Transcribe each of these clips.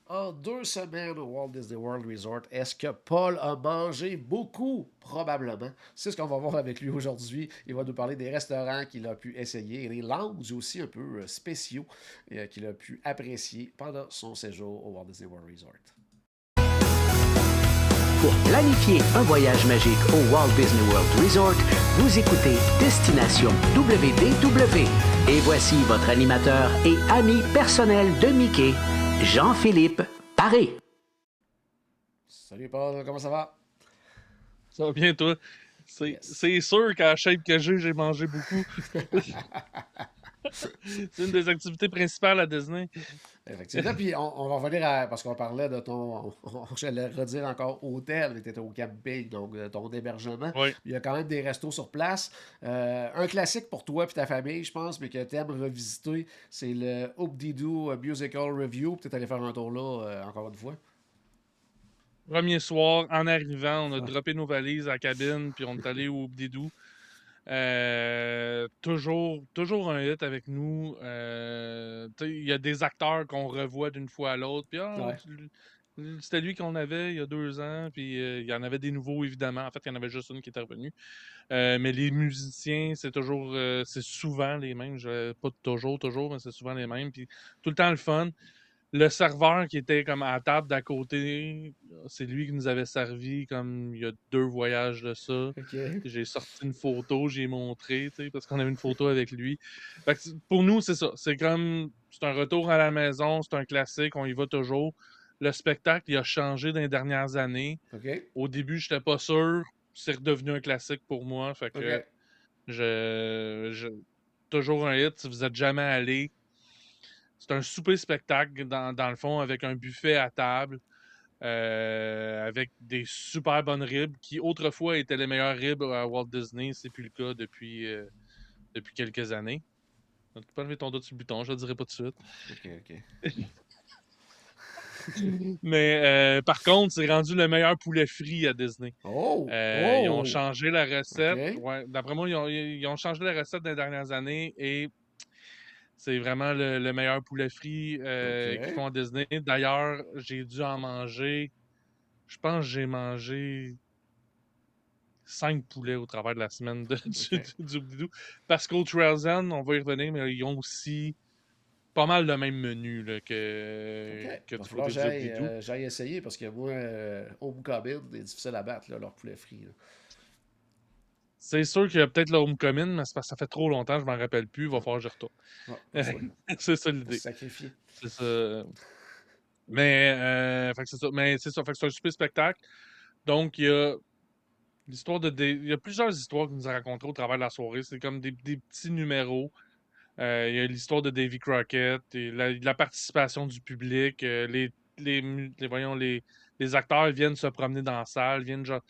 Ah, 2 semaines au Walt Disney World Resort. Est-ce que Paul a mangé beaucoup? Probablement. C'est ce qu'on va voir avec lui aujourd'hui. Il va nous parler des restaurants qu'il a pu essayer et les lounges aussi un peu spéciaux qu'il a pu apprécier pendant son séjour au Walt Disney World Resort. Pour planifier un voyage magique au Walt Disney World Resort, vous écoutez Destination WDW. Et voici votre animateur et ami personnel de Mickey, Jean-Philippe Paré. Salut Paul, comment ça va? Ça va bien, toi? C'est, Yes. c'est sûr qu'à la shape que j'ai mangé beaucoup. C'est une des activités principales à Disney. Effectivement, puis on va revenir à, parce qu'on parlait de ton, j'allais redire encore hôtel, mais tu étais au camping, donc ton hébergement. Oui. Il y a quand même des restos sur place. Un classique pour toi et ta famille, je pense, mais que tu aimes revisiter, c'est le Oop-Dee-Doo Musical Review. Peut-être aller faire un tour là, encore une fois. Premier soir, en arrivant, on a Ah, droppé nos valises à la cabine, puis on est allé au Bdidou. Toujours un hit avec nous. Il y a des acteurs qu'on revoit d'une fois à l'autre. Puis ouais. c'était lui qu'on avait il y a 2 ans. Puis il y en avait des nouveaux, évidemment. En fait, il y en avait juste une qui était revenue. Mais les musiciens, c'est souvent les mêmes. Pas toujours, mais c'est souvent les mêmes. Puis tout le temps le fun. Le serveur qui était comme à la table d'à côté, c'est lui qui nous avait servi comme il y a 2 voyages de ça. OK. J'ai sorti une photo, j'ai montré, tu sais, parce qu'on avait une photo avec lui. Fait que pour nous, c'est ça. C'est un retour à la maison, c'est un classique, on y va toujours. Le spectacle, il a changé dans les dernières années. OK. Au début, j'étais pas sûr. C'est redevenu un classique pour moi. Fait que OK. je toujours un hit. Si vous êtes jamais allé, c'est un souper spectacle dans le fond avec un buffet à table, avec des super bonnes ribs qui autrefois étaient les meilleures ribs à Walt Disney. C'est plus le cas depuis quelques années. Tu peux pas lever ton doigt sur le bouton, je le dirai pas tout de suite. OK. OK. Mais par contre, c'est rendu le meilleur poulet frit à Disney. Oh! Ils ont Oh! changé la recette. OK. Ouais, d'après moi, ils ont changé la recette dans les dernières années et c'est vraiment le meilleur poulet frit qu'ils OK. font à Disney. D'ailleurs, j'ai dû en manger. Je pense que j'ai mangé 5 poulets au travers de la semaine OK. du Bidou. Parce qu'au Trails End, on va y revenir, mais ils ont aussi pas mal le même menu là, OK. que Il va du falloir côté que du Bidou. j'aille essayer parce que moi, Homecoming, c'est difficile à battre, là, leur poulet frit. Là. C'est sûr qu'il y a peut-être le homecoming, mais c'est parce que ça fait trop longtemps, je m'en rappelle plus, il va Ah, falloir que je retourne. ah, pas de choix. C'est ça Faut se l'idée. sacrifier. C'est ça. Mais, fait que c'est ça. Mais c'est ça. Fait que c'est un super spectacle. Donc, il y a plusieurs histoires qu'il nous a racontées au travers de la soirée. C'est comme des petits numéros. Il y a l'histoire de Davy Crockett, et la participation du public. Voyons, les acteurs viennent se promener dans la salle, viennent genre,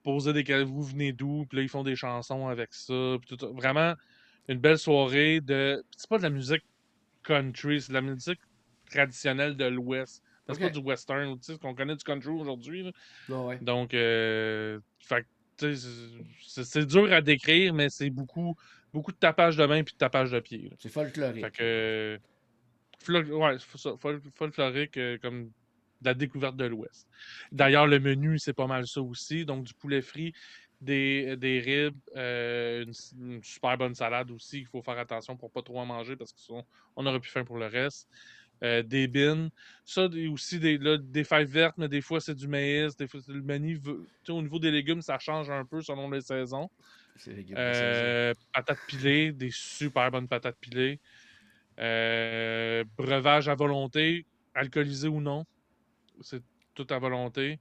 poser des questions. Vous venez d'où? Puis là, ils font des chansons avec ça. Puis tout ça. Vraiment, une belle soirée de. C'est pas de la musique country, c'est de la musique traditionnelle de l'Ouest. C'est pas OK. du western, tu sais, ce qu'on connaît du country aujourd'hui. Là. Ah ouais. Donc, fait que, tu sais, c'est dur à décrire, mais c'est beaucoup de tapage de main puis de tapage de pied. Là. C'est Fait folklorique, là. que, ouais, c'est ça, folklorique comme de la découverte de l'Ouest. OK. D'ailleurs, le menu, c'est pas mal ça aussi. Donc, du poulet frit, des ribs, une super bonne salade aussi. Il faut faire attention pour pas trop en manger parce qu'on aurait pu faim pour le reste. Des bines. Ça, aussi des fèves vertes, mais des fois c'est du maïs. Des fois, le menu, au niveau des légumes, ça change un peu selon les saisons. C'est les légumes de saison. Patates pilées, des super bonnes patates pilées. Breuvage à volonté, alcoolisé ou non, c'est tout à volonté.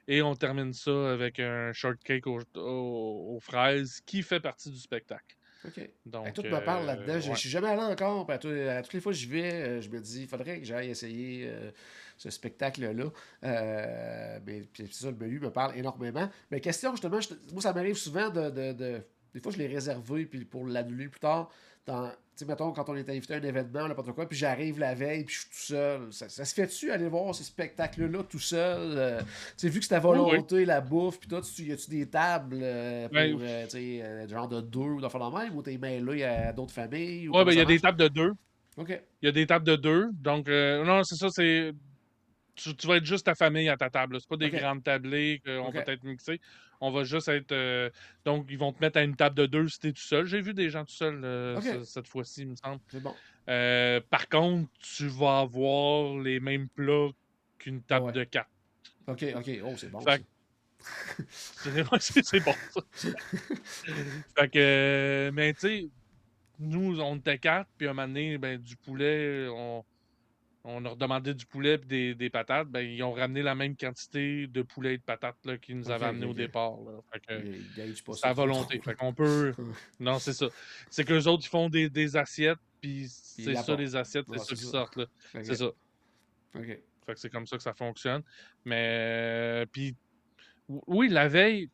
Et on termine ça avec un shortcake aux fraises qui fait partie du spectacle. OK. Tout Donc, me parle là-dedans. Je ouais. suis jamais allé encore. Puis à toutes les fois que j'y vais, je me dis, il faudrait que j'aille essayer ce spectacle-là. Mais puis c'est ça, le menu me parle énormément. Mais question, justement, moi, ça m'arrive souvent des fois, je l'ai réservé puis pour l'annuler plus tard. Tu sais, mettons, quand on est invité à un événement, n'importe quoi, puis j'arrive la veille, puis je suis tout seul. Ça se fait-tu aller voir ce spectacle-là tout seul? Tu sais, vu que c'est ta Oui, oui. volonté, la bouffe, puis toi, y a-tu des tables Ben, pour, tu sais, genre de deux ou d'enfants de même, ou t'es mêlé à d'autres familles, ou ouais, comment ben, il y ça a des marche? tables de deux. OK. Il y a des tables de deux. Donc, non, c'est ça, c'est tu vas être juste ta famille à ta table. C'est pas des OK. grandes tablées qu'on OK. va être mixé. On va juste être. Donc, ils vont te mettre à une table de 2 si t'es tout seul. J'ai vu des gens tout seuls OK. cette fois-ci, il me semble. C'est bon. Par contre, tu vas avoir les mêmes plats qu'une Ah table ouais. de 4. OK. Oh, c'est bon, Fait ça. que c'est bon, ça. Fait que, mais tu sais, nous, on était 4, puis un moment donné, ben, du poulet, on a redemandé du poulet et des patates. Ben, ils ont ramené la même quantité de poulet et de patates là, qu'ils nous OK. avaient amené au départ. Là. Fait que Ils gagent pas c'est ça à trop volonté. trop, là. Fait qu'on peut. Non, c'est ça. C'est qu'eux autres, ils font des assiettes, puis Puis ils c'est ça, l'apportent. les assiettes, c'est Ouais, ça c'est qui ça. sortent. Là. C'est OK. ça. OK. Fait que c'est comme ça que ça fonctionne. Mais, puis, oui, la veille,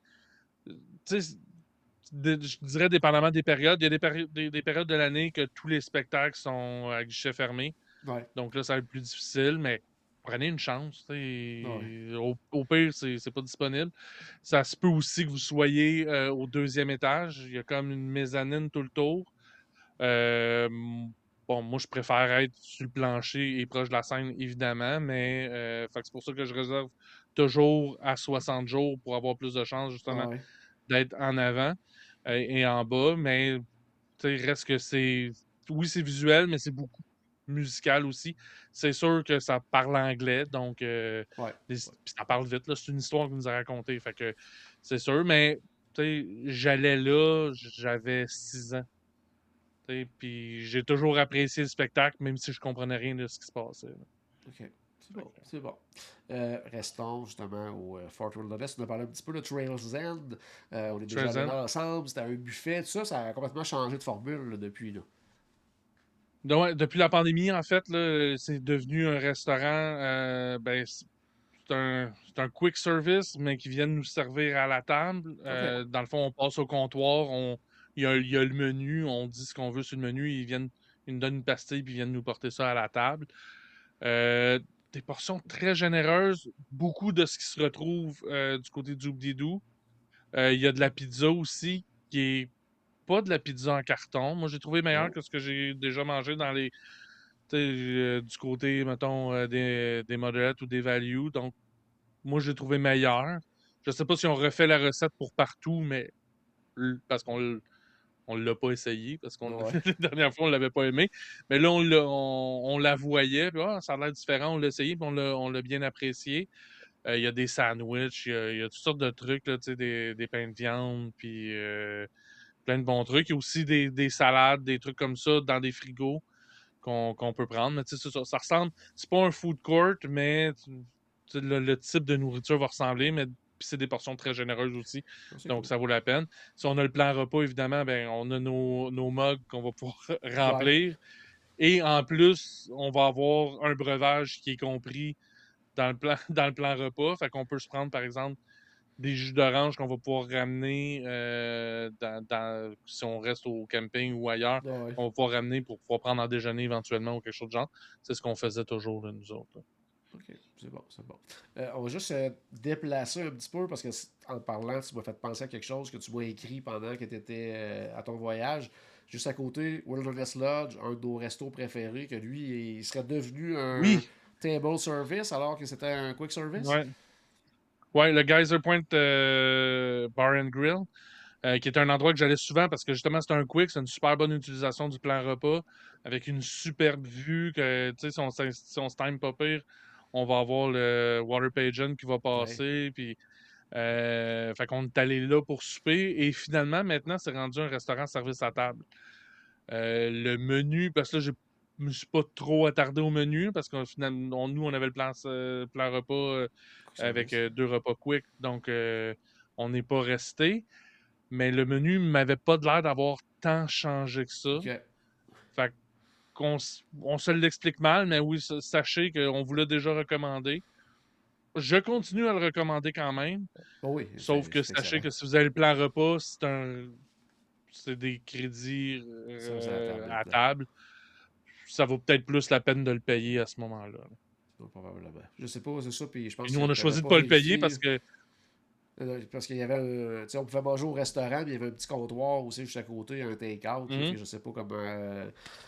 tu sais, je dirais dépendamment des périodes, il y a des périodes de l'année que tous les spectacles sont à guichet fermé. Ouais. Donc là, ça va être plus difficile, mais prenez une chance. Ouais. Au pire, c'est pas disponible. Ça se peut aussi que vous soyez au deuxième étage. Il y a comme une mezzanine tout le tour. Euh, bon, moi, je préfère être sur le plancher et proche de la scène, évidemment, mais fait que c'est pour ça que je réserve toujours à 60 jours pour avoir plus de chances, justement, Ouais. d'être en avant et en bas. Mais tu sais, reste que c'est. Oui, c'est visuel, mais c'est beaucoup musical aussi. C'est sûr que ça parle anglais, donc. Ouais. Puis ça parle vite, là. C'est une histoire qu'il nous a racontée. Fait que c'est sûr, mais tu sais, j'allais là, j'avais 6 ans. Tu sais, puis j'ai toujours apprécié le spectacle, même si je comprenais rien de ce qui se passait. Là. OK. C'est Fait bon, que- c'est bon. Restons justement au Fort Wilderness. On a parlé un petit peu de Trails End. On est déjà allés Shazam. là ensemble. C'était un buffet. Tout ça, ça a complètement changé de formule là, depuis. Là. Donc, ouais, depuis la pandémie, en fait, là, c'est devenu un restaurant. Ben, c'est un quick service, mais qui viennent nous servir à la table. OK. Dans le fond, on passe au comptoir, il y a le menu, on dit ce qu'on veut sur le menu, ils nous donnent une pastille, puis ils viennent nous porter ça à la table. Euh, des portions très généreuses, beaucoup de ce qui se retrouve du côté du Oubdidou. Il y a de la pizza aussi, qui est pas de la pizza en carton. Moi, j'ai trouvé meilleur Oh. que ce que j'ai déjà mangé dans les, tu sais, du côté, mettons, des moderates ou des values. Donc, moi, je l'ai trouvé meilleur. Je sais pas si on refait la recette pour partout, mais parce on l'a pas essayé, parce qu'on Ouais. la dernière fois, on l'avait pas aimé. Mais là, on la voyait, puis ça a l'air différent, on l'a essayé, puis on l'a bien apprécié. Il y a des sandwichs, il y a toutes sortes de trucs, là, tu sais, des pains de viande, puis plein de bons trucs. Il y a aussi des salades, des trucs comme ça dans des frigos qu'on peut prendre. Mais tu sais, ça ressemble. C'est pas un food court, mais tu sais, le type de nourriture va ressembler, mais puis c'est des portions très généreuses aussi. C'est Donc, cool. ça vaut la peine. Si on a le plan repas, évidemment, ben, on a nos mugs qu'on va pouvoir Ouais. remplir. Et en plus, on va avoir un breuvage qui est compris dans dans le plan repas. Fait qu'on peut se prendre, par exemple, des jus d'orange qu'on va pouvoir ramener si on reste au camping ou ailleurs, Ouais. on va pouvoir ramener pour pouvoir prendre en déjeuner éventuellement ou quelque chose de genre. C'est ce qu'on faisait toujours, là, nous autres. Là. OK. C'est bon, c'est bon. On va juste se déplacer un petit peu parce que en parlant, tu m'as fait penser à quelque chose que tu m'as écrit pendant que tu étais à ton voyage. Juste à côté, Wilderness Lodge, un de nos restos préférés, que lui, il serait devenu un Oui, table service alors que c'était un quick service. ouais. Ouais, le Geyser Point Bar and Grill, qui est un endroit que j'allais souvent parce que justement, c'est un quick, c'est une super bonne utilisation du plan repas avec une superbe vue que, tu sais, si on se time pas pire, on va avoir le Water Pageant qui va Ouais. passer, puis fait qu'on est allé là pour souper et finalement, maintenant, c'est rendu un restaurant service à table. Le menu, parce que là, je me suis pas trop attardé au menu parce qu'on finalement, nous, on avait le plan repas Quick avec service. 2 repas quick, donc on n'est pas resté. Mais le menu m'avait pas de l'air d'avoir tant changé que ça. OK. Fait on se l'explique mal, mais oui, sachez qu'on vous l'a déjà recommandé. Je continue à le recommander quand même. Oh oui, Sauf que c'est sachez excellent. que si vous avez le plan repas, c'est des crédits Service à la table à maintenant. table. Ça vaut peut-être plus la peine de le payer à ce moment-là. Non, probablement. Je sais pas, c'est ça, puis je Puis pense nous, que on a tu n'avais choisi de pas pas le payer vérifié. parce que. Parce qu'il y avait un. Tu sais, on pouvait manger au restaurant, mais il y avait un petit comptoir aussi juste à côté, un take-out. Là, fait que Mhm, je sais pas comment.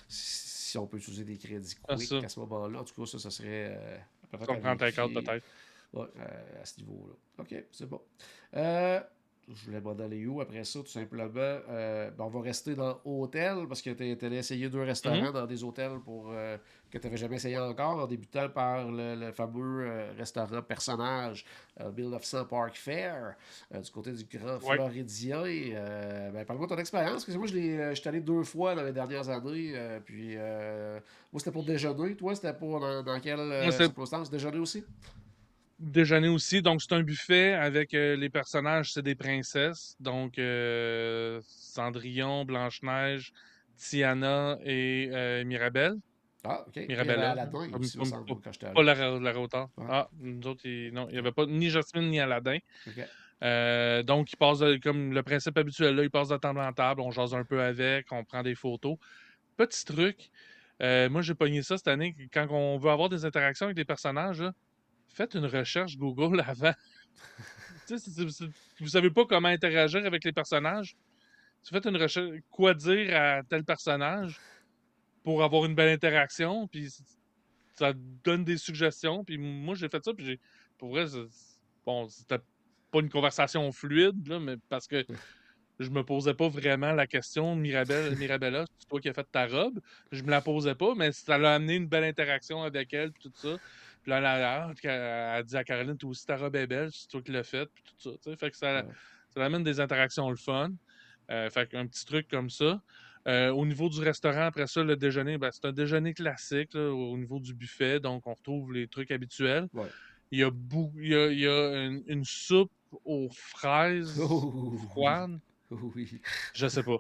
Si on peut utiliser des crédits c'est quick ça. à ce moment-là. En tout cas, ça serait Peut-être Ça à me prend take-out, vérifier. peut-être. Ouais, à ce niveau-là. OK, c'est bon. Euh, je voulais m'en aller où après ça, tout simplement? On va rester dans hôtel parce que tu allé essayer 2 restaurants Mhm. dans des hôtels que tu n'avais jamais essayé encore, en débutant par le fameux restaurant personnage Bill of Sang Park Fair du côté du Grand Ouais. Floridien. Parle-moi de ton expérience, parce que moi, je suis allé 2 fois dans les dernières années. Moi, c'était pour déjeuner. Toi, c'était pour dans quelle Moi, c'est circonstance? Déjeuner aussi? déjeuner aussi. Donc, c'est un buffet avec les personnages, c'est des princesses. Donc, Cendrillon, Blanche-Neige, Tiana et Mirabelle. Ah, OK. Il y avait Mirabella. Aladdin Comme, aussi, il me comme- semble, pas, moi, quand j'étais pas allé. la Rota. Ouais. Ah, nous autres, non, il n'y OK. avait pas ni Jasmine ni Aladdin. OK. Donc, comme le principe habituel, là, il passe de table en table, on jase un peu avec, on prend des photos. Petit truc, moi j'ai pogné ça cette année, quand on veut avoir des interactions avec des personnages, là, faites une recherche Google avant. Tu sais, si vous savez pas comment interagir avec les personnages, tu faites une recherche, quoi dire à tel personnage pour avoir une belle interaction, puis ça donne des suggestions. Puis moi j'ai fait ça, puis pour vrai, bon, c'était pas une conversation fluide, là, mais parce que je me posais pas vraiment la question, Mirabella, c'est toi qui as fait ta robe. Je me la posais pas, mais ça l'a amené une belle interaction avec elle, puis tout ça. Puis là, elle dit à Caroline, toi aussi, ta robe est belle, c'est toi qui l'as faite, puis tout ça. Tu sais. Fait que Ouais. ça amène des interactions le fun. Fait qu'un petit truc comme ça. Au niveau du restaurant, après ça, le déjeuner, ben, c'est un déjeuner classique là, au niveau du buffet, donc on retrouve les trucs habituels. Ouais. Il y a une soupe aux fraises Oh, oui. froides. Oh, oui. Je sais pas.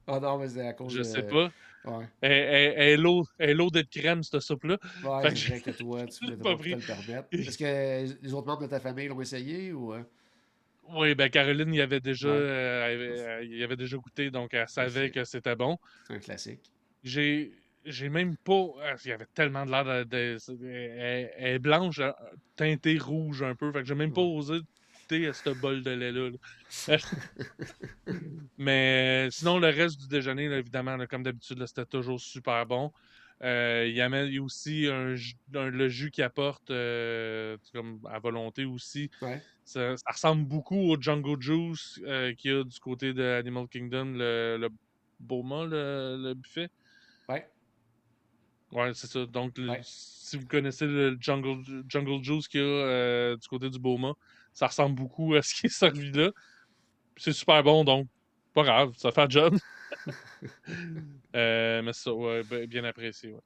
Ah non, mais c'est à cause Je sais de. pas. Ouais. Elle est loadée de crème, cette soupe-là. Ouais, Fait c'est que vrai que toi, tu j'ai pouvais pas pas te pris. le permettre. Est-ce que les autres membres de ta famille l'ont essayé ou. Oui, ben Caroline, Ouais. il avait déjà goûté, donc elle Ça, savait que c'était bon. c'est un classique. J'ai, j'ai même pas. Il y avait tellement de l'air elle est blanche, teintée rouge un peu. Fait que j'ai même pas Ouais. osé goûter à ce bol de lait-là. Là. Mais sinon, le reste du déjeuner, là, évidemment, là, comme d'habitude, là, c'était toujours super bon. Il y a aussi le jus qu'il apporte comme à volonté aussi. Ouais. Ça ressemble beaucoup au Jungle Juice qu'il y a du côté de Animal Kingdom, le Boma, le buffet. Ouais. Ouais, c'est ça. Donc, Ouais. si vous connaissez le Jungle Juice qu'il y a du côté du Boma, ça ressemble beaucoup à ce qui est servi là. C'est super bon, donc pas grave, ça fait le job. Mais ça, ouais, bien apprécié, ouais.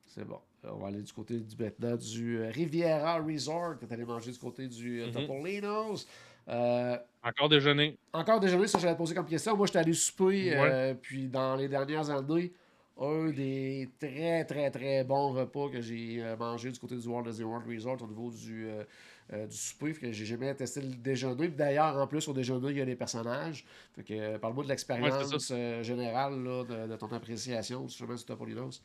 C'est bon. On va aller du côté maintenant du Riviera Resort, que tu allé manger du côté du Mhm. Topolino's. Euh, Encore déjeuner. Encore déjeuner, ça j'avais posé comme question. Moi, j'étais allé souper, Ouais. puis dans les dernières années, un des très, très, très bons repas que j'ai mangé du côté du Walt Disney World Resort au niveau du souper. Fait que j'ai jamais testé le déjeuner. Puis d'ailleurs, en plus, au déjeuner, il y a les personnages. Fait que parle-moi de Ouais, c'est ça. l'expérience générale là, de ton appréciation justement du Topolino's.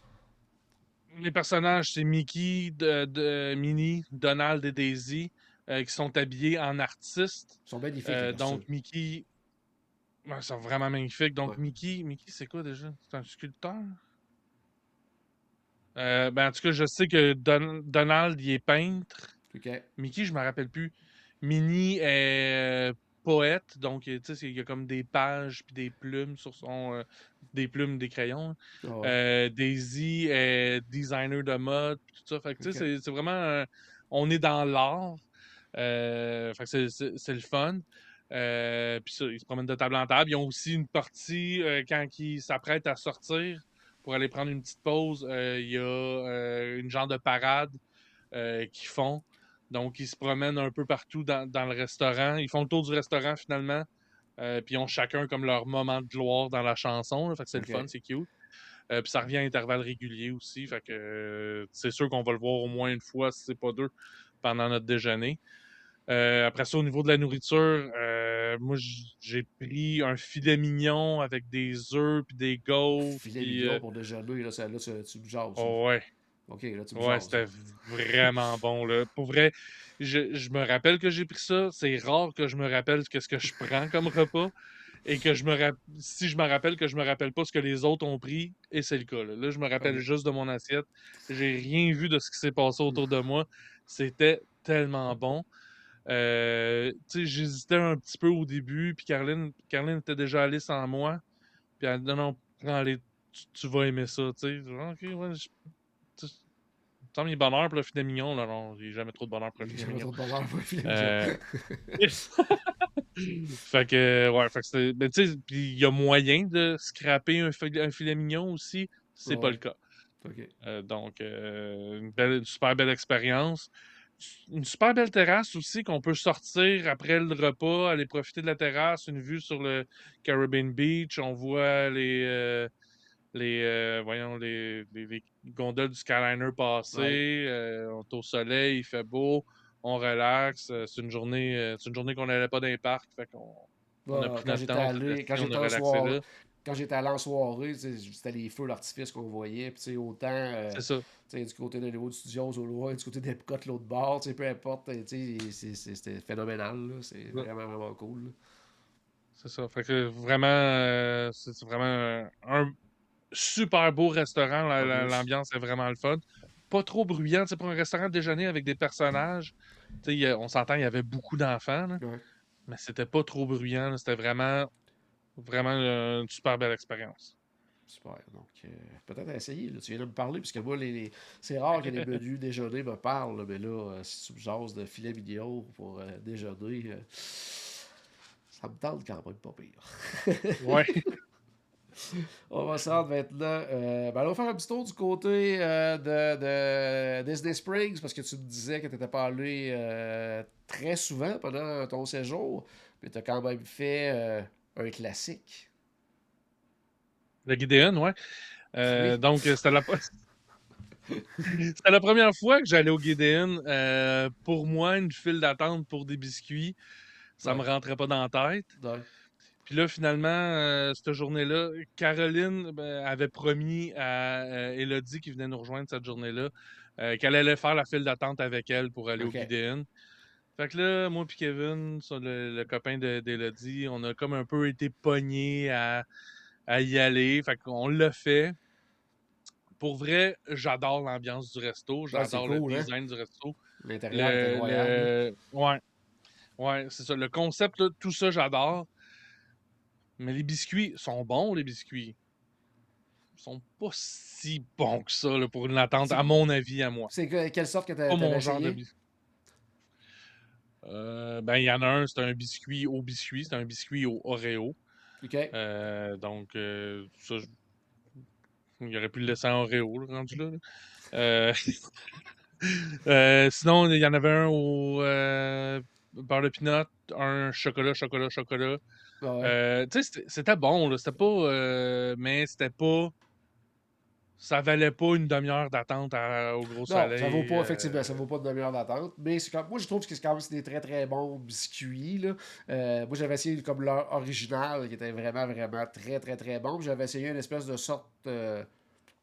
Les personnages, c'est Mickey, Minnie, Donald et Daisy, qui sont habillés en artistes. Ils sont magnifiques, les costumes. Donc, Mickey, ouais, ils sont vraiment magnifiques. Ouais. Donc, Mickey, c'est quoi déjà? C'est un sculpteur? En tout cas, je sais que Donald, il est peintre. OK. Mickey, je me rappelle plus. Minnie est poète, donc tu sais, il y a comme des pages puis des plumes sur des plumes, des crayons. Ah ouais. Daisy est designer de mode, puis tout ça. Fait que tu sais, OK. c'est vraiment, on est dans l'art. Fait que c'est le fun. Puis ça, ils se promènent de table en table. Ils ont aussi une partie quand ils s'apprêtent à sortir pour aller prendre une petite pause. Il y a une genre de parade qu'ils font. Donc, ils se promènent un peu partout dans le restaurant. Ils font le tour du restaurant finalement. Puis ils ont chacun comme leur moment de gloire dans la chanson. Là. Fait que c'est le fun, OK. c'est cute. Puis ça revient à intervalles réguliers aussi. Fait que c'est sûr qu'on va le voir au moins une fois, si c'est pas deux, pendant notre déjeuner. Après ça, au niveau de la nourriture, moi j'ai pris un filet mignon avec des œufs puis des gaufres. Filet Puis mignon pour déjeuner, là, tu me jases, là. oh ouais. OK, là, tu me Ouais, jases, là. c'était vraiment bon, là. Pour vrai, je me rappelle que j'ai pris ça. C'est rare que je me rappelle qu'est-ce que je prends comme repas. et que si je me rappelle que je me rappelle pas ce que les autres ont pris, et c'est le cas. Là, je me rappelle OK. juste de mon assiette. J'ai rien vu de ce qui s'est passé autour de moi. C'était tellement bon. Tu sais, j'hésitais un petit peu au début, puis Caroline était déjà allée sans moi. Puis elle dit, non, non, prends-les, tu vas aimer ça, tu sais. Ok, ouais, tu sais, il me semble qu'il est bonheur pour le filet mignon. Là, non, j'ai jamais trop de bonheur pour le J'ai filet jamais mignon. trop de bonheur pour un filet mignon. Euh, fait que, ouais, fait que c'était. Ben, tu sais, puis il y a moyen de scraper un filet mignon aussi. C'est pas le Ouais. cas. OK. Donc, une super belle expérience. Une super belle terrasse aussi qu'on peut sortir après le repas, aller profiter de la terrasse, une vue sur le Caribbean Beach. On voit voyons, les gondoles du Skyliner Ouais. passer. On est au soleil, il fait beau, on relaxe. C'est une journée qu'on n'allait pas dans les parcs, fait qu'on on a Bah, pris notre temps, on s'est quand resté, on j'étais a en relaxé soirée, là. quand j'étais allé en soirée, tu sais, c'était les feux d'artifice qu'on voyait. Puis, tu sais, autant C'est ça. tu sais, du côté de Hollywood Studios au loin, du côté d'Epcot l'autre bord, tu sais, peu importe, tu sais, c'était phénoménal. Là. C'est vraiment, vraiment cool. Là. C'est ça. Fait que vraiment, c'est vraiment un super beau restaurant. En plus. L'ambiance est vraiment le fun. Pas trop bruyant. Tu sais, pour un restaurant de déjeuner avec des personnages, tu sais, on s'entend, il y avait beaucoup d'enfants, là, Ouais. mais c'était pas trop bruyant. Là. C'était vraiment, vraiment une super belle expérience. Super. Donc, peut-être à essayer. Là. Tu viens de me parler, puisque moi, c'est rare que les menus déjeuner me parlent. Là, mais là, si tu me jases de filet mignon pour déjeuner, ça me tente quand même pas pire. Ouais. On va se rendre maintenant. Ben, on va faire un petit tour du côté de Disney Springs parce que tu me disais que tu n'étais pas allé très souvent pendant ton séjour, mais tu as quand même fait un classique. Le Gideon, ouais. Oui. Donc, c'était la première fois que j'allais au Gideon. Pour moi, une file d'attente pour des biscuits, ça me Ouais. rentrait pas dans la tête. Ouais. Puis là, finalement, cette journée-là, Caroline avait promis à Elodie, qui venait nous rejoindre cette journée-là, qu'elle allait faire la file d'attente avec elle pour aller au OK. Gideon. Fait que là, moi et Kevin, le copain d'Elodie, on a comme un peu été pognés à y aller. Fait qu'on l'a fait. Pour vrai, j'adore l'ambiance du resto, Ouais, c'est j'adore le cool, hein? design du resto. L'intérieur est incroyable. Ouais, ouais, c'est ça. Le concept, là, tout ça, j'adore. Mais les biscuits sont bons, les biscuits. Ils sont pas si bons que ça là, pour une attente, C'est à mon avis, à moi. quelle sorte que Pas t'avais mon genre de essayé? biscuit. Ben, il y en a un, c'est un biscuit au biscuit, c'est un biscuit au Oreo. OK. Ça, il aurait pu le laisser en Oreo, là, rendu là. Euh, sinon, il y en avait un au beurre de pinot, un chocolat, chocolat, chocolat. Ah ouais. Tu sais, c'était bon, là. C'était pas. Mais c'était pas. Ça valait pas une demi-heure d'attente au gros Non, ça vaut soleil. pas, effectivement, ça vaut pas de demi-heure d'attente. Mais moi, je trouve que c'est quand même c'est des très très bons biscuits. Là. Moi, j'avais essayé comme leur original, qui était vraiment, vraiment très très très bon. Puis j'avais essayé une espèce de sorte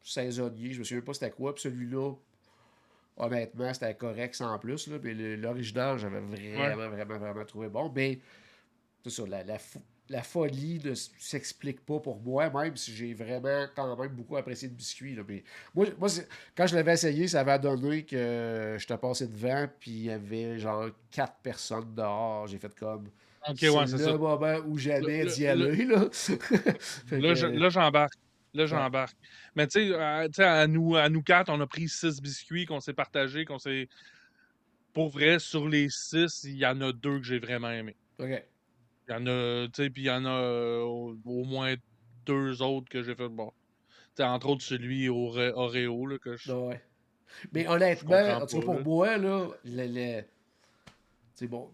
saisonnier. Je me souviens pas c'était quoi. Puis celui-là, honnêtement, c'était correct sans plus. Là. Mais l'original, j'avais Ouais. vraiment, vraiment, vraiment trouvé bon. Mais c'est ça, la folie ne s'explique pas pour moi, même si j'ai vraiment quand même beaucoup apprécié le biscuit. Là. Mais moi quand je l'avais essayé, ça avait donné que je t'ai passé devant, puis il y avait genre 4 personnes dehors. J'ai fait comme. Ok, C'est ouais, c'est ça. le moment où Là, jamais là, d'y là, aller, là. Fait que. là, j'embarque. Là, Ouais. j'embarque. Mais tu sais, à nous quatre, on a pris 6 biscuits qu'on s'est partagés, qu'on s'est. Pour vrai, sur les 6, il y en a 2 que j'ai vraiment aimés. OK. Il y en a, tu sais, puis il y en a au moins 2 autres que j'ai fait bon. Tu sais, entre autres celui au Oreo, là, que Ouais. Mais je honnêtement, comprends en tout cas pas, pour là. moi, là, c'est bon.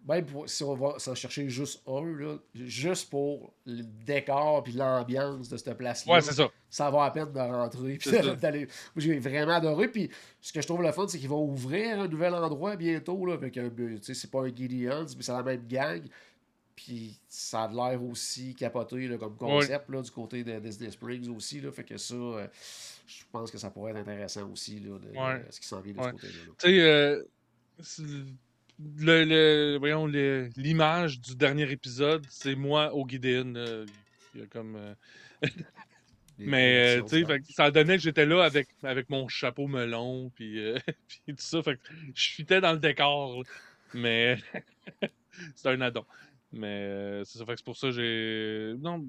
Même si on va s'en chercher juste un, là, juste pour le décor puis l'ambiance de cette Ouais, place-là, c'est ça. ça vaut la peine de rentrer puis C'est ça. d'aller. Moi, j'ai vraiment adoré. Puis ce que je trouve le fun, c'est qu'ils vont ouvrir un nouvel endroit bientôt. Là, avec tu sais, c'est pas un Gideon's, mais c'est la même gang. Puis ça a l'air aussi capoté là, comme Ouais, concept là, du côté de Disney Springs aussi. Là, fait que ça, je pense que ça pourrait être intéressant aussi, là, ouais, ce qui s'en vient de ce ouais. côté-là. Là. Tu sais, c'est- voyons, l'image du dernier épisode, c'est moi au Gideon. Il y a comme. Les Mais, versions tu sais, diverses. ça donnait que j'étais là avec mon chapeau melon, puis puis tout ça. Fait que je fitais dans le décor, là. Mais c'est un addon. Mais c'est ça. Fait que c'est pour ça que j'ai. Non,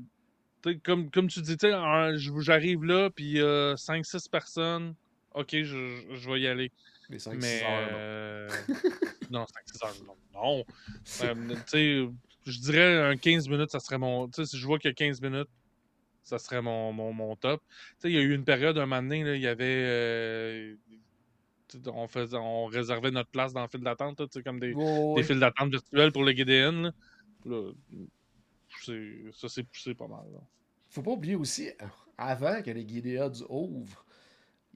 tu sais, comme tu dis, tu sais, j'arrive là, puis il y a 5-6 personnes. Ok, je vais y aller. Les 5-6 Mais heures, non. non, 5-6 heures, non. Non. Tu sais, je dirais un 15 minutes, ça serait mon. Tu sais, si je vois qu'il y a 15 minutes, ça serait mon top. Tu sais, il y a eu une période, un moment donné, là, il y avait. On réservait notre place dans le fil d'attente, là, tu sais, comme des Oui. files d'attente virtuelles pour le Gideon. Là. Là, ça s'est poussé pas mal. Là. Faut pas oublier aussi, avant que les Gideons ouvrent,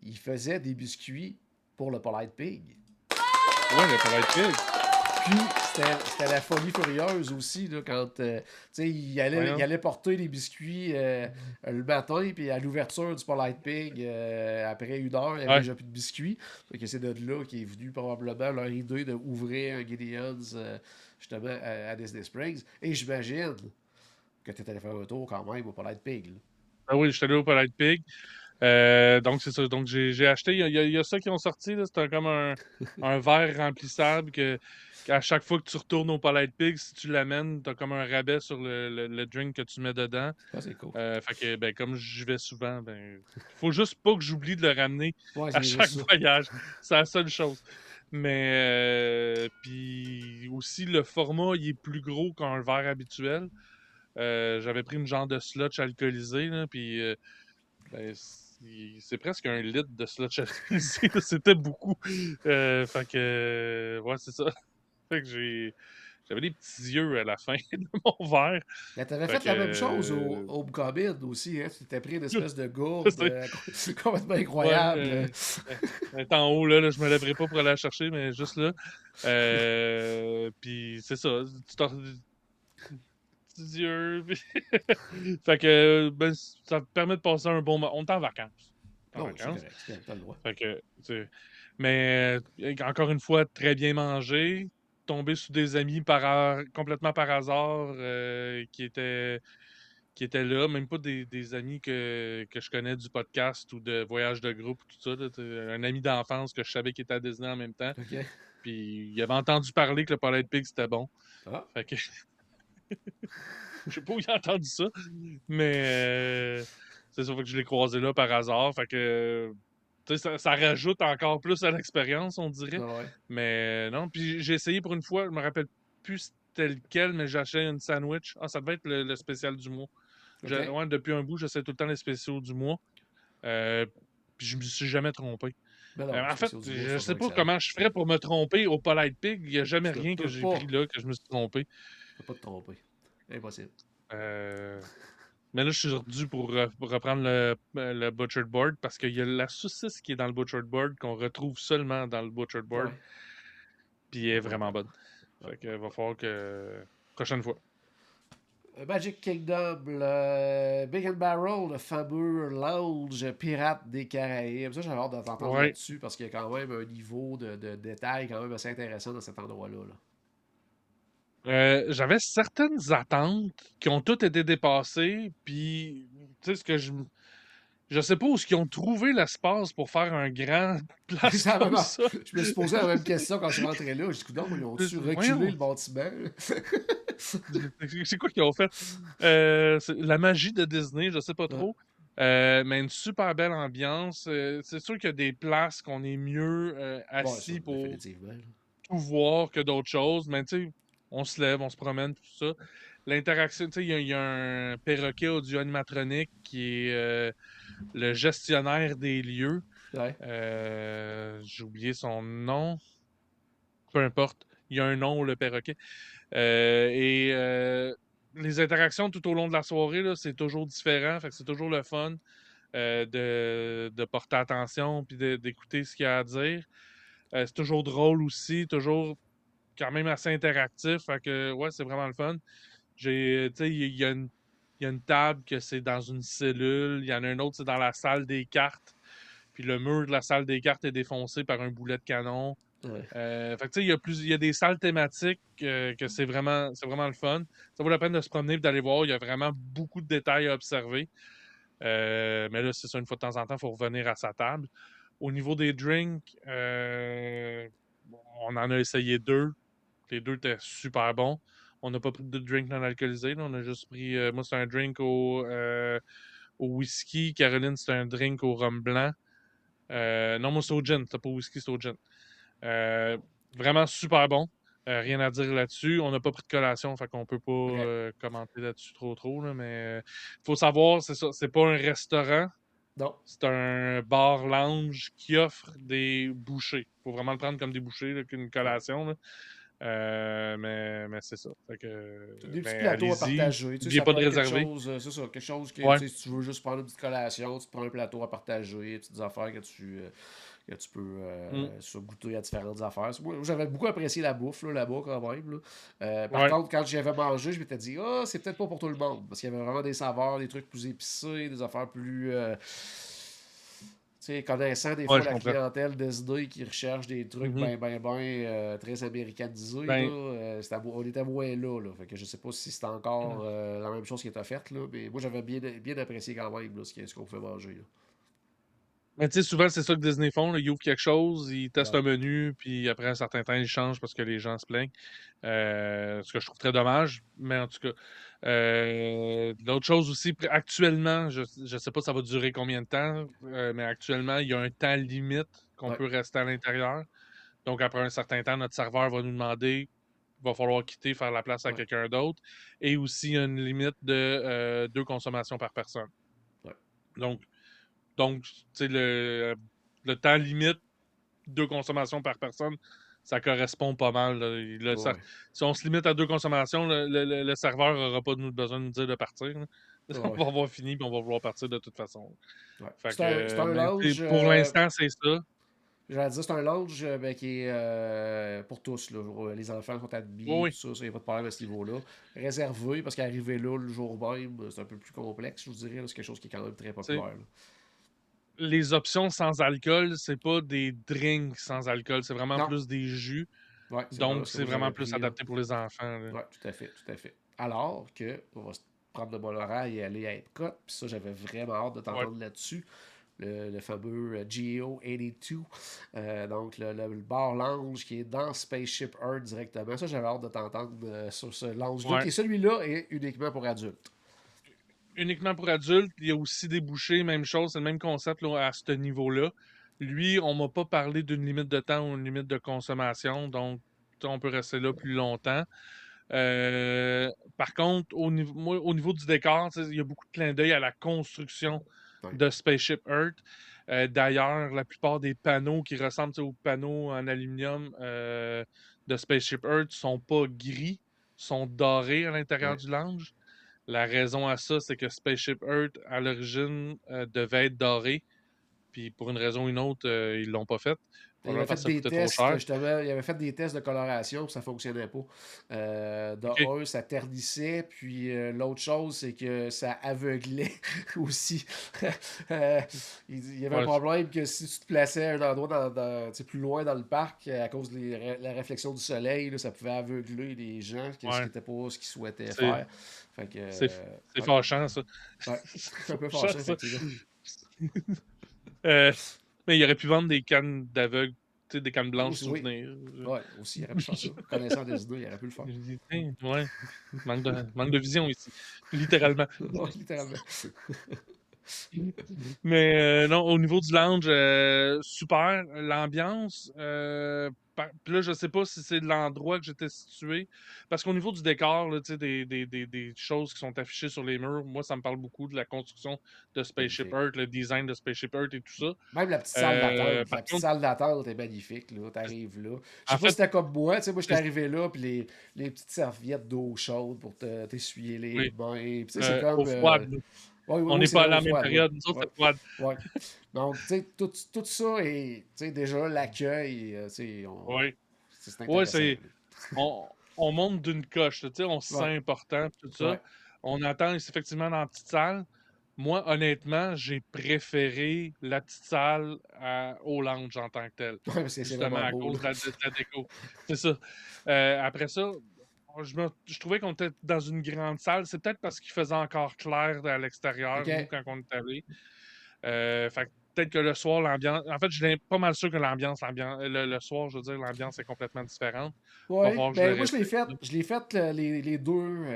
ils faisaient des biscuits pour le Polite Pig. Ouais, le Polite Pig. Puis, c'était la folie furieuse aussi, là, quand tu sais, il allait porter des biscuits le matin, puis à l'ouverture du Polite Pig, après 1 heure, il n'y avait déjà plus de biscuits. Fait que c'est de là qu'est venu probablement leur idée d'ouvrir un Gideon's justement à Disney Springs. Et j'imagine que tu étais allé faire un tour quand même au Polite Pig. Là. Ah oui, j'étais allé au Polite Pig. Donc, c'est ça. Donc, j'ai acheté. Il y a ça qui ont sorti. C'est comme un verre remplissable qu'à chaque fois que tu retournes au Polite Pig, si tu l'amènes, t'as comme un rabais sur le drink que tu mets dedans. Ah, c'est cool. Fait que, ben, comme j'y vais souvent, ben, faut juste pas que j'oublie de le ramener Ouais, à c'est chaque juste ça. voyage. C'est la seule chose. Mais, puis aussi, le format, il est plus gros qu'un verre habituel. J'avais pris une genre de slotch alcoolisé, là, puis ben, c'est presque 1 litre de slotch alcoolisé. C'était beaucoup. Fait que, ouais, c'est ça. Fait que j'avais des petits yeux à la fin de mon verre. Mais t'avais Fait fait la même que, chose au Homecoming aussi, hein? Tu t'étais pris une espèce de je gourde sais. complètement Ouais, incroyable. elle est en haut, là, je me lèverai pas pour aller la chercher, mais juste là. Puis c'est ça. Petits yeux. Fait que, ben, ça te permet de passer un bon moment. On est en vacances. On est en Non, c'est vacances. correct, c'est correct, t'as le droit. Fait que, mais encore une fois, très bien mangé. Tombé sous des amis complètement par hasard qui étaient là. Même pas des amis que je connais du podcast ou de voyage de groupe, tout ça. Là. Un ami d'enfance que je savais qui était à Disney en même temps. OK. Puis il avait entendu parler que le Polite Pig c'était bon. Ah, Fait que je sais pas où il a entendu ça. Mais c'est ça, fait que je l'ai croisé là par hasard. Fait que tu sais, ça rajoute encore plus à l'expérience, on dirait. ah ouais. Mais non, puis j'ai essayé pour une fois, je me rappelle plus c'était lequel, mais j'ai acheté une sandwich. Ah, ça devait être le spécial du mois. OK. Ouais, depuis un bout, j'essaie tout le temps les spéciaux du mois. Euh, puis je me suis jamais trompé. Ben non, En fait, spécial du mois, je c'est sais toujours pas excellent. comment je ferais pour me tromper au Polite Pig. Il n'y a jamais Tu ne rien que peux j'ai pas. pris là que je me suis trompé. Tu peux pas te tromper. Impossible. Euh, Mais là, je suis dû pour reprendre le Butchered Board parce qu'il y a la saucisse qui est dans le Butchered Board qu'on retrouve seulement dans le Butchered Board. Ouais. Puis elle est Ah, vraiment ouais. bonne. Fait que va falloir que. Prochaine fois. Magic Kingdom, le Big and Barrel, le fameux lounge pirate des Caraïbes. Ça, j'avais hâte de t'entendre Ouais. là-dessus parce qu'il y a quand même un niveau de détail quand même assez intéressant dans cet endroit-là. Là. J'avais certaines attentes qui ont toutes été dépassées. Puis, tu sais, ce que je sais pas où ils ont trouvé l'espace pour faire un grand place Ça comme m'a- ça. Je me suis posé la même question quand je suis rentré là. J'ai dit, non, ils ont-tu reculé Voyons, le bâtiment? c'est quoi qu'ils ont fait? C'est la magie de Disney, je sais pas Ouais. trop. Mais une super belle ambiance. C'est sûr qu'il y a des places qu'on est mieux Ouais, ça, assis pour définitivement. Là. tout voir que d'autres choses. Mais tu sais, on se lève, on se promène, tout ça. L'interaction, tu sais, il y a un perroquet audio-animatronique qui est le gestionnaire des lieux. Ouais. J'ai oublié son nom. Peu importe. Il y a un nom, le perroquet. Et les interactions tout au long de la soirée, là, c'est toujours différent. Fait que c'est toujours le fun de porter attention puis d'écouter ce qu'il y a à dire. C'est toujours drôle aussi, toujours quand même assez interactif. Fait que ouais, c'est vraiment le fun. Tu sais, il y a une table que c'est dans une cellule. Il y en a une autre, c'est dans la salle des cartes. Puis le mur de la salle des cartes est défoncé par un boulet de canon. Ouais. Fait que, tu sais, il y a des salles thématiques que c'est vraiment le fun. Ça vaut la peine de se promener et d'aller voir. Il y a vraiment beaucoup de détails à observer. Mais là, c'est ça, une fois de temps en temps, il faut revenir à sa table. Au niveau des drinks, on en a essayé 2. Les 2 étaient super bons. On n'a pas pris de drink non alcoolisé. Là. On a juste pris. Moi, c'est un drink au whisky. Caroline, c'est un drink au rhum blanc. Non, moi, c'est au gin. C'est pas au whisky, c'est au gin. Vraiment super bon. Rien à dire là-dessus. On n'a pas pris de collation, fait qu'on peut pas OK. commenter là-dessus trop, là, mais faut savoir, c'est ça, c'est pas un restaurant, Non. c'est un bar lounge qui offre des bouchées. Faut vraiment le prendre comme des bouchées, là, qu'une collation, là. Mais c'est ça. Fait que, Des petits mais plateaux à allez-y. partager. Tu sais, N'oubliez ça pas peut de être quelque réserver. chose, c'est ça, quelque chose que, Ouais. tu sais, si tu veux juste prendre une petite collation, tu te prends un plateau à partager, des petites affaires que tu peux Mm. goûter à différentes affaires. Moi, j'avais beaucoup apprécié la bouffe là-bas quand même. Là. Par Ouais. contre, quand j'avais mangé, je m'étais dit, ah, c'est peut-être pas pour tout le monde. Parce qu'il y avait vraiment des saveurs, des trucs plus épicés, des affaires plus. Tu sais, connaissant des Ouais, fois je la comprends. clientèle d'SD qui recherche des trucs Mhm. très américanisés, là, Ben, on était moins là. Fait que je sais pas si c'est encore mm. la même chose qui est offerte, là, mais moi j'avais bien apprécié quand même là, ce qu'on fait manger. Là. Mais tu sais, souvent, c'est ça que Disney font. Là. Ils ouvrent quelque chose, ils testent Ouais. un menu, puis après un certain temps, ils changent parce que les gens se plaignent. Ce que je trouve très dommage. Mais en tout cas, l'autre chose aussi, actuellement, je ne sais pas ça va durer combien de temps, mais actuellement, il y a un temps limite qu'on Ouais. peut rester à l'intérieur. Donc, après un certain temps, notre serveur va nous demander, il va falloir quitter, faire la place à Ouais. quelqu'un d'autre. Et aussi, il y a une limite de 2 consommations par personne. Ouais. Donc, tu sais, le temps limite de consommation par personne, ça correspond pas mal. Là. Ouais. Si on se limite à 2 consommations, le serveur n'aura pas besoin de nous dire de partir. Là. On Ouais. va avoir fini et on va vouloir partir de toute façon. Ouais. Fait C'est que, un mais tu sais, lounge, pour l'instant, c'est ça. j'allais dire, c'est un lounge ben, qui est pour tous. Là. Les enfants sont Oui, admis, oui. tout ça, il n'y a pas de problème à ce niveau-là. Réservé, parce qu'arriver là le jour même, c'est un peu plus complexe, je vous dirais. là. C'est quelque chose qui est quand même très Tu sais, populaire. Là. les options sans alcool, c'est pas des drinks sans alcool, c'est vraiment Non, plus des jus. ouais, c'est vraiment Donc, ce que c'est moi j'avais vraiment plus pris. Là. adapté pour les enfants. Là. Ouais, tout à fait, tout à fait. Alors que, on va se prendre de bon oreille et aller à Epcot, puis ça, j'avais vraiment hâte de Ouais. t'entendre là-dessus. Le fameux GEO 82. Donc, le bar lounge qui est dans Spaceship Earth directement. Ça, j'avais hâte de t'entendre sur ce lounge-là, Ouais. qui est celui-là est uniquement pour adultes. Uniquement pour adultes. Il y a aussi des bouchées, même chose, c'est le même concept là, à ce niveau-là. Lui, on m'a pas parlé d'une limite de temps ou une limite de consommation, donc on peut rester là plus longtemps. Par contre, au niveau du décor, il y a beaucoup de clins d'œil à la construction Ouais. de Spaceship Earth. D'ailleurs, la plupart des panneaux qui ressemblent aux panneaux en aluminium de Spaceship Earth sont pas gris, sont dorés à l'intérieur Ouais. du lounge. La raison à ça, c'est que Spaceship Earth, à l'origine, devait être doré. Puis pour une raison ou une autre, ils l'ont pas fait. Il avait Probablement parce fait que ça des coûtait trop tests, cher. justement, il avait fait des tests de coloration, puis ça fonctionnait pas. OK. De un, ça ternissait, puis l'autre chose, c'est que ça aveuglait aussi. Euh, il y avait un Ouais, problème que si tu te plaçais à un endroit tu sais, plus loin dans le parc, à cause de la réflexion du soleil, là, ça pouvait aveugler les gens, ce qui ouais. n'était pas ce qu'ils souhaitaient C'est faire. Fait que, c'est c'est ouais, fâchant, ça. ouais, C'est c'est un peu fâchant, fâchant, ça. effectivement. Euh, mais il aurait pu vendre des cannes d'aveugle, tu sais, des cannes blanches Aussi, oui, souvenirs. ouais, aussi, il aurait pu faire ça. Connaissant des idées, il aurait pu le faire. Je dis, tiens, ouais, manque de vision ici, littéralement. Ouais, littéralement. Mais non, au niveau du lounge, super. L'ambiance, puis là, je sais pas si c'est l'endroit que j'étais situé. Parce qu'au niveau du décor, là, tu sais, des choses qui sont affichées sur les murs, moi, ça me parle beaucoup de la construction de Spaceship Magnifique. Earth, le design de Spaceship Earth et tout ça. Même la petite salle d'attente. Par La petite contre, salle d'attente est magnifique. Là. T'arrives là. Je sais en pas si fait, c'était comme moi. Tu sais, moi, j'étais c'est- arrivé là, puis les petites serviettes d'eau chaude pour t'essuyer les oui, mains. Puis, tu sais, c'est eau comme. froide, là. Oui, oui, On oui, n'est c'est pas de allé l'eau à la même froide. Ouais. période, nous autres, Ouais. c'est froide. Ouais. Donc, tu sais, tout ça est. Tu sais, déjà, l'accueil, tu sais, Oui. c'est Ouais, intéressant. on monte d'une coche, là, tu sais, on se Ouais. sent important, tout ça. Ouais. On attend effectivement dans la petite salle. Moi, honnêtement, j'ai préféré la petite salle au lounge en tant que tel, Ouais, parce que c'est justement vraiment à beau, là. cause de la déco. C'est ça. Après ça, je trouvais qu'on était dans une grande salle. C'est peut-être parce qu'il faisait encore clair à l'extérieur, nous, OK. quand on est allé. Fait que peut-être que le soir, l'ambiance. En fait, je suis pas mal sûr que le soir, je veux dire, l'ambiance est complètement différente. Va Oui, falloir que je le ben moi réessaye. je l'ai fait les deux.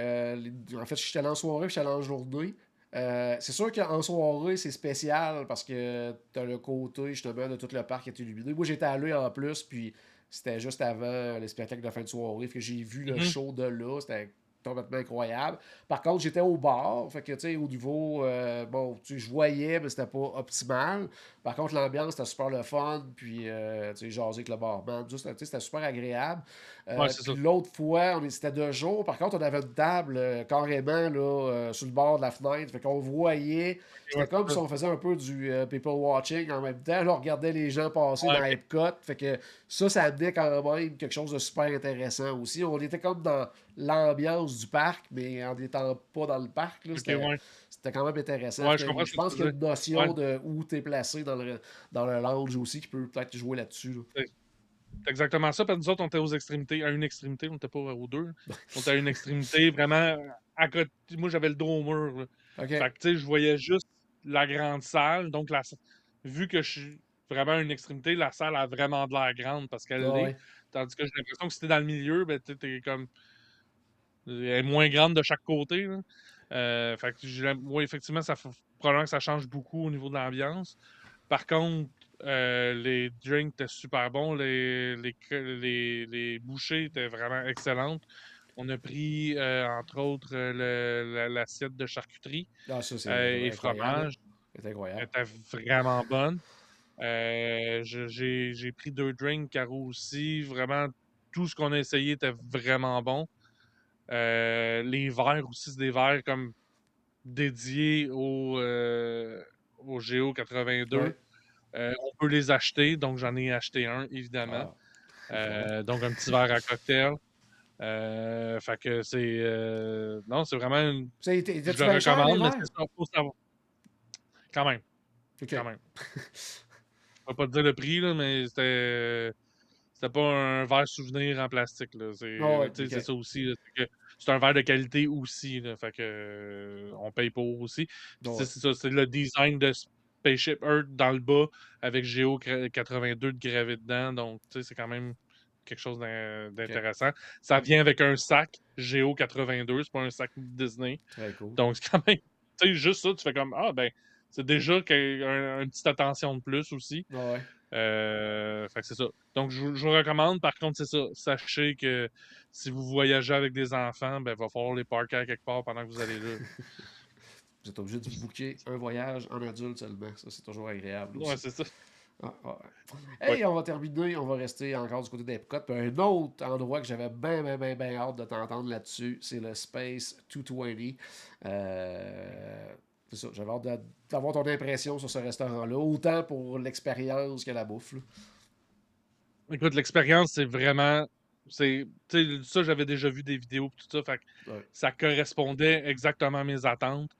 En fait, je suis allé en soirée puis je suis allé en journée. C'est sûr qu'en soirée, c'est spécial parce que t'as le côté justement de tout le parc qui est illuminé. Moi, j'étais allé en plus, puis c'était juste avant le spectacle de fin de soirée, fait que j'ai vu le Mhm. show de là, c'était complètement incroyable. Par contre, j'étais au bar, fait que tu sais, au niveau, bon, tu sais, je voyais, mais c'était pas optimal. Par contre, l'ambiance, c'était super le fun, puis tu sais, jaser avec le barman, juste, tu sais, c'était super agréable. Ouais, c'est ça. Puis l'autre fois, c'était 2 jours. Par contre, on avait une table carrément là, sur le bord de la fenêtre. Fait qu'on voyait. Ok, ouais, C'était comme c'est si ça. on faisait un peu du people watching en même temps. Là, on regardait les gens passer Ouais, dans ok. Epcot. Fait que ça amenait quand même quelque chose de super intéressant aussi. On était comme dans l'ambiance du parc, mais en n'étant pas dans le parc. Là, Ok, ouais. c'était quand même intéressant. Ouais, Fait je que comprends je ce que pense tu qu'il y a veux une dire. Ouais, notion de où tu es placé dans le lounge aussi qui peut peut-être jouer là-dessus. Là. c'est exactement ça. Parce que nous autres, on était aux extrémités, à une extrémité, on n'était pas aux deux. On était à une extrémité, vraiment à côté. Moi, j'avais le dos au mur, là. OK. Fait que, tu sais, je voyais juste la grande salle. Donc, vu que je suis vraiment à une extrémité, la salle a vraiment de l'air grande parce qu'elle Ah l'est. ouais. Tandis que j'ai l'impression que si t'es dans le milieu, ben, t'es comme. Elle est moins grande de chaque côté, là. Fait que, ouais, effectivement, probablement que ça change beaucoup au niveau de l'ambiance. Par contre, les drinks étaient super bons. Les bouchées étaient vraiment excellentes. On a pris, entre autres, l'assiette de charcuterie Ah, ça, c'est et incroyable. Hein. fromage. C'est Elle incroyable. était vraiment bonne. J'ai pris 2 drinks, Caro aussi. Vraiment, tout ce qu'on a essayé était vraiment bon. Les verres aussi, c'est des verres comme dédiés au Géo 82. Ouais. On peut les acheter, donc j'en ai acheté un, évidemment. Ah, excellent. Donc un petit verre à cocktail. Fait que non, c'est vraiment je Étais-tu le bien cher, les recommande, mais verres? c'est ça, faut savoir. Quand même, OK. quand même. Je vais pas te dire le prix, là, mais c'était pas un verre souvenir en plastique, là. Ah ouais, Tu sais, c'est OK. ça aussi, là, c'est que c'est un verre de qualité aussi, là. Fait que on paye pour aussi. Ah Puis ouais. c'est ça, c'est le design de Spaceship Earth dans le bas avec Géo 82 de gravé dedans. Donc, tu sais, c'est quand même quelque chose OK. d'intéressant. Ça vient avec un sac Géo 82, c'est pas un sac Disney. Très cool. Donc, c'est quand même, tu sais, juste ça, tu fais comme, ah, ben, c'est déjà une petite attention de plus aussi. Ah ouais. Fait que c'est ça. Donc, je vous recommande. Par contre, c'est ça. Sachez que si vous voyagez avec des enfants, ben, il va falloir les parker à quelque part pendant que vous allez là. Vous êtes obligé de vous booker un voyage en adulte seulement. Ça, c'est toujours agréable Ouais, aussi. c'est ça. Ah, ah ouais. Ouais. Hey, on va terminer. On va rester encore du côté d'Epcot. Puis un autre endroit que j'avais bien hâte de t'entendre là-dessus, c'est le Space 220. C'est ça. J'avais hâte d'avoir ton impression sur ce restaurant-là. Autant pour l'expérience que la bouffe. Là. Écoute, l'expérience, c'est vraiment. Tu sais, ça, j'avais déjà vu des vidéos et tout ça. Fait que Ouais. ça correspondait exactement à mes attentes.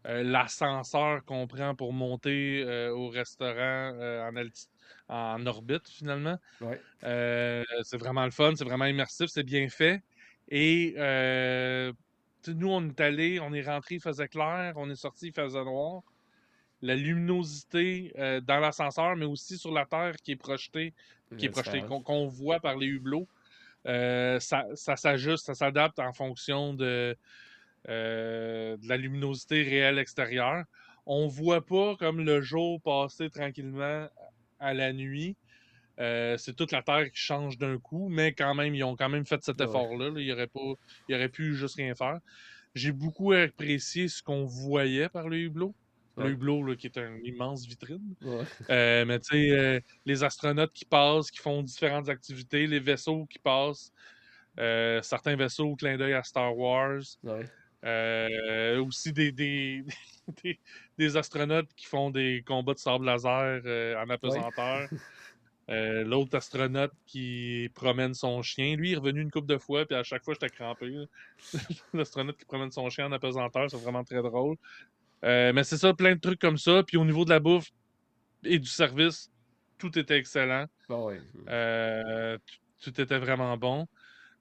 L'ascenseur qu'on prend pour monter au restaurant en orbite, finalement. Ouais. C'est vraiment le fun, c'est vraiment immersif, c'est bien fait. Et tu sais, nous, on est allé, on est rentré, il faisait clair, on est sorti, il faisait noir. La luminosité dans l'ascenseur, mais aussi sur la Terre La différence. qu'on voit par les hublots, ça s'ajuste, ça s'adapte en fonction de la luminosité réelle extérieure. On voit pas comme le jour passer tranquillement à la nuit. C'est toute la Terre qui change d'un coup, mais quand même, ils ont quand même fait cet Ouais. effort-là. Là. Il aurait pu juste rien faire. J'ai beaucoup apprécié ce qu'on voyait par le hublot. Le Ouais. hublot, là, qui est une immense vitrine. Ouais. Mais tu sais, les astronautes qui passent, qui font différentes activités, les vaisseaux qui passent, certains vaisseaux au clin d'œil à Star Wars. Ouais. Aussi des, des astronautes qui font des combats de sable laser en Ouais. apesanteur. L'autre astronaute qui promène son chien. Lui, il est revenu une couple de fois, puis à chaque fois, j'étais crampé. L'astronaute qui promène son chien en apesanteur, c'est vraiment très drôle. Mais c'est ça, plein de trucs comme ça. Puis au niveau de la bouffe et du service, tout était excellent. Bon, ouais. Tout était vraiment bon.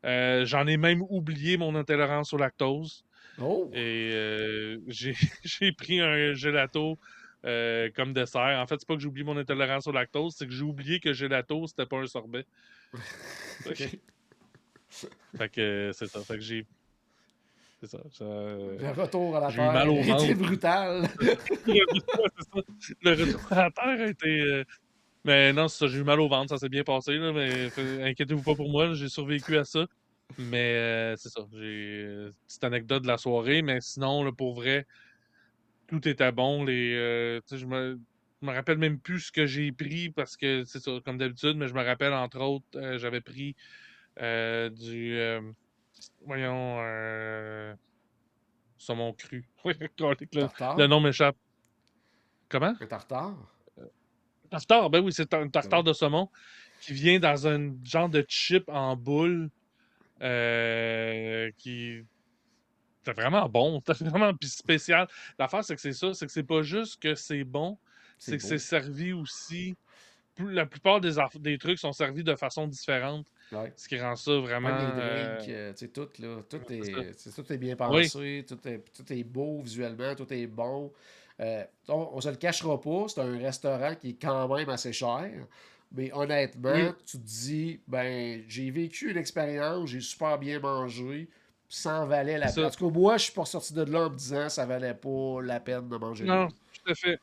J'en ai même oublié mon intolérance au lactose. Oh! Et j'ai pris un gelato comme dessert. En fait, c'est pas que j'ai oublié mon intolérance au lactose, c'est que j'ai oublié que gelato, c'était pas un sorbet. OK. Fait que c'est ça. Fait que c'est ça. Le retour à la J'ai eu mal terre au a été ventre. brutal. Ouais, c'est ça. Le retour à la terre a été. Mais non, c'est ça, j'ai eu mal au ventre, ça s'est bien passé, là, mais inquiétez-vous pas pour moi, là, j'ai survécu à ça. Mais c'est ça, j'ai petite anecdote de la soirée, mais sinon, là, pour vrai, tout était bon. Tu sais, je me rappelle même plus ce que j'ai pris parce que c'est ça, comme d'habitude, mais je me rappelle entre autres, j'avais pris du voyons saumon cru. Oui, le Tartare? nom m'échappe. Comment? Un tartare? Tartare, ben oui, c'est un Ben tartare oui. de saumon qui vient dans un genre de chip en boule qui c'est vraiment bon, c'est vraiment puis spécial. L'affaire, c'est que c'est ça, c'est que c'est pas juste que c'est bon, C'est c'est que c'est beau. servi aussi. La plupart des trucs sont servis de façon différente, Ouais. ce qui rend ça vraiment. Même les drinks, tu sais, tout, là, C'est ça. tout est bien Oui, pensé, tout est beau visuellement, tout est bon. On se le cachera pas, c'est un restaurant qui est quand même assez cher. Mais honnêtement, oui, tu te dis, ben, j'ai vécu une expérience, j'ai super bien mangé, ça en valait c'est la peine. En ça. tout cas, moi, je suis pas sorti de là en me disant ça valait pas la peine de manger là. Non, tout à fait.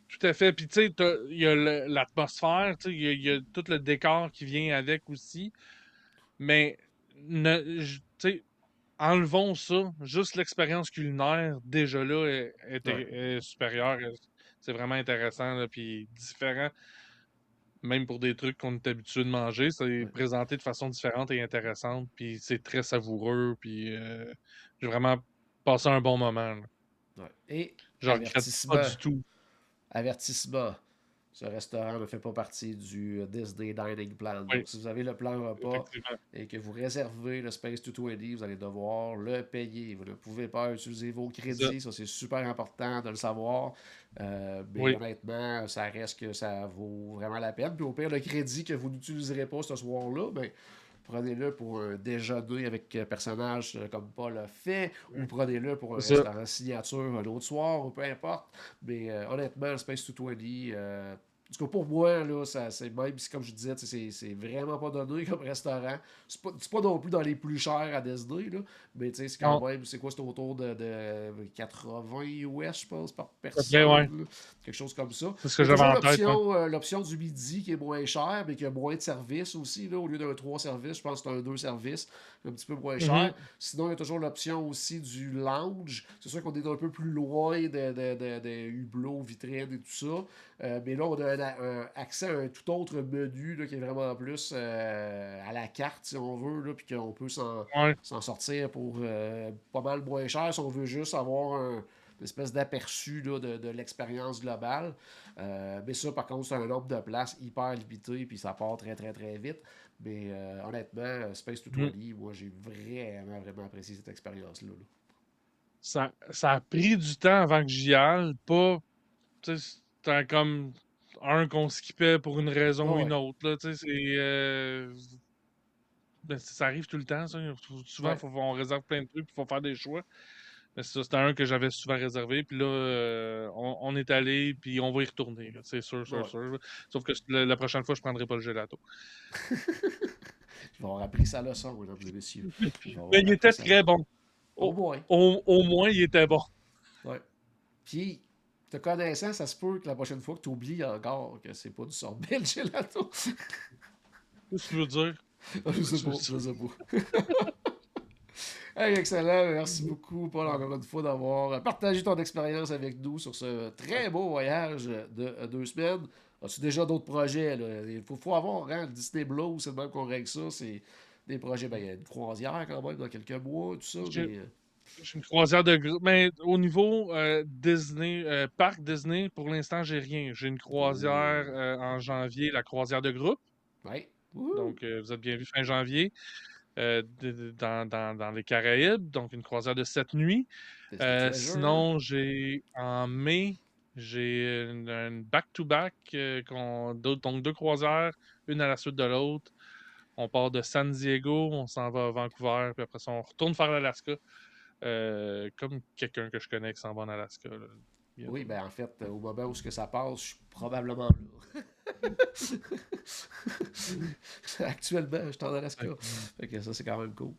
Tout à fait. Puis, tu sais, il y a l'atmosphère, tu sais, il y a tout le décor qui vient avec aussi. Mais, tu sais, enlevons ça. Juste l'expérience culinaire, déjà là, Ouais, est supérieure. C'est vraiment intéressant, là, puis différent. Même pour des trucs qu'on est habitué de manger, c'est ouais, présenté de façon différente et intéressante. Puis c'est très savoureux. Puis j'ai vraiment passé un bon moment, là. ouais. Et Je regrette pas avertissement. du tout. Avertissement. Ce restaurant ne fait pas partie du Disney Dining Plan. Oui, Donc, si vous avez le plan repas effectivement. et que vous réservez le Space 220, vous allez devoir le payer. Vous ne pouvez pas utiliser vos C'est ça. crédits. Ça, c'est super important de le savoir. Mais Oui, honnêtement, ça reste que ça vaut vraiment la peine. Puis au pire, le crédit que vous n'utiliserez pas ce soir-là, ben, prenez-le pour un déjeuner avec personnage comme Paul a fait, ou prenez-le pour un c'est ça. restaurant signature un autre soir, ou peu importe. Mais honnêtement, le Space 220, en tout cas, pour moi, là, c'est même si, comme je disais, c'est vraiment pas donné comme restaurant. C'est pas non plus dans les plus chers à Disney, là, mais c'est quand Non, même, c'est quoi, c'est autour de 80 US, je pense, par après, ouais. personne, là. Quelque chose comme ça. C'est ce Il que y a j'avais toujours en tête, ouais. l'option du midi qui est moins chère, mais qui a moins de services aussi, là, au lieu d'un 3 services, je pense que c'est un 2 services, un petit peu moins cher. Mhm, Sinon, il y a toujours l'option aussi du lounge. C'est sûr qu'on est un peu plus loin de hublots, vitrines et tout ça. Mais là, on a un accès à un tout autre menu là, qui est vraiment plus à la carte, si on veut, là, puis qu'on peut ouais. s'en sortir pour pas mal moins cher si on veut juste avoir une espèce d'aperçu là, de l'expérience globale. Mais ça, par contre, c'est un nombre de places hyper limité, puis ça part très, très, très vite. Mais honnêtement, Space Mhm. 220, moi, j'ai vraiment, vraiment apprécié cette expérience-là. Là. Ça a pris du temps avant que j'y aille. Pas, tu sais, c'était comme un qu'on skippait pour une raison ou Oh, une ouais. autre, là. Tu sais, ben, ça arrive tout le temps, ça. Souvent, Ouais. on réserve plein de trucs, il faut faire des choix. Mais ça, c'était un que j'avais souvent réservé. Puis là, on est allé, puis on va y retourner, là. C'est sûr, sûr, Ouais. sûr, là. Sauf que la prochaine fois, je prendrai pas le gelato. Je vais avoir appris sa leçon, mesdames et messieurs. Je vais Mais avoir il appris était sa très leçon. bon. Au Au, moins. au moins, il était bon. Ouais. Puis, te connaissant, ça se peut que la prochaine fois que tu oublies encore que c'est pas du sorbet le gelato. Qu'est-ce que tu veux dire? Je sais Qu'est-ce que pas, tu je veux sais dire? pas. Hey, excellent. Merci beaucoup, Paul, encore une fois, d'avoir partagé ton expérience avec nous sur ce très beau voyage de 2 semaines. As-tu déjà d'autres projets? Là? Il faut avoir, hein, le Disney Blues, c'est de même qu'on règle ça. C'est des projets, ben, il y a une croisière quand même dans quelques mois, tout ça, J'ai mais j'ai une croisière de groupe. Mais au niveau Disney, parc Disney, pour l'instant, j'ai rien. J'ai une croisière oh, en janvier, la croisière de groupe. ouais. Wouhou! Donc, vous êtes bien vu fin janvier. dans les Caraïbes, donc une croisière de 7 nuits. Sinon, en mai, j'ai une back-to-back, donc 2 croisières, une à la suite de l'autre. On part de San Diego, on s'en va à Vancouver, puis après ça, on retourne faire l'Alaska. Comme quelqu'un que je connais qui s'en va en Alaska. Là, Oui, ben en fait, au moment où ça passe, je suis probablement là. Actuellement, je suis en Alaska. Fait que ça, c'est quand même cool.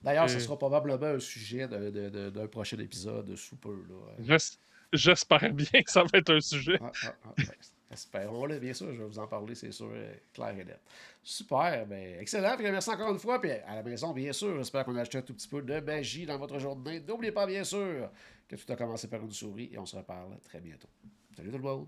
D'ailleurs, ce sera probablement un sujet d'un prochain épisode sous peu. Là. J'espère bien que ça va être un sujet. Ben, espérons-le, bien sûr. Je vais vous en parler, c'est sûr, clair et net. Super, ben, excellent. Puis, merci encore une fois. Puis à la maison, bien sûr, j'espère qu'on a acheté un tout petit peu de magie dans votre journée. N'oubliez pas, bien sûr, que tout a commencé par une souris et on se reparle très bientôt. Salut tout le monde!